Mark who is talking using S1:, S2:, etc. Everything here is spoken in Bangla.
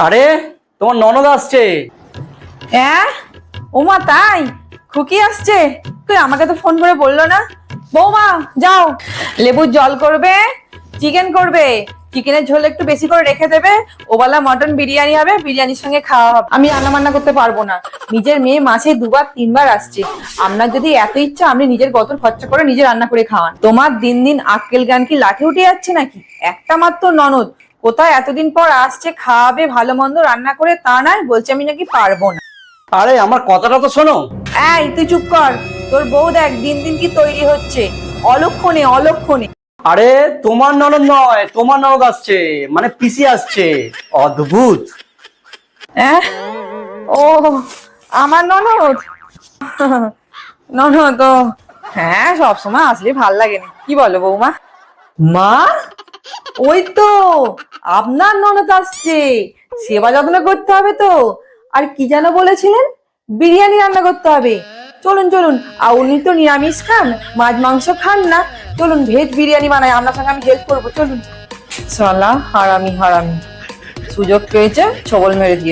S1: আরে তোমার ননদ আসছে।
S2: হ্যাঁ, ওমা তাই? খুকি আসছে? তুই আমাকে তো ফোন করে বললো না। বৌমা যাও, লেবুর জল করবে, চিকেন করবে, চিকেনের ঝোল একটু বেশি করে রেখে দেবে, ওবেলা মটন বিরিয়ানি হবে, বিরিয়ানির সঙ্গে খাওয়া হবে। আমি রান্না বান্না করতে পারবো না। নিজের মেয়ে মাসে 2-3 বার আসছে। আপনার যদি এত ইচ্ছা, আপনি নিজের গতর খরচা করে নিজে রান্না করে খাওয়ান। তোমার দিন দিন আক্কেল জ্ঞান কি লাঠি উঠে যাচ্ছে নাকি? একটা মাত্র ননদ, কোথায় এতদিন পর আসছে, খাওয়াবে, ভালো মন্দ রান্না করে, তা নয় বলছে আমি নাকি পারবো না।
S1: আরে আমার কথাটা তো শোনো।
S2: এই তুই চুপ কর। তোর বউ দেখ দিন দিন কি তৈরি হচ্ছে, অলক্ষণে অলক্ষণে।
S1: আরে তোমার ননদ নয়, তোমার ননদ আসছে, মানে পিসি আসছে। অদ্ভুত।
S2: হ্যাঁ, ও আমার ননদ। ননদ ও, হ্যাঁ সবসময় আসলে ভাল লাগে না, কি বলো বৌমা? মা, ওই তো আপনার ননদ আসছে, সেবা যত্ন করতে হবে তো। আর কি যেন বলেছিলেন? বিরিয়ানি রান্না করতে হবে। চলুন চলুন, আর উনি তো নিরামিষ খান, মাছ মাংস খান না। চলুন ভেজ বিরিয়ানি বানাই, আপনার সঙ্গে আমি হেল্প করবো, চলুন। সালা হারামি হারামি, সুযোগ পেয়েছে ছবল মেরে দিয়ে।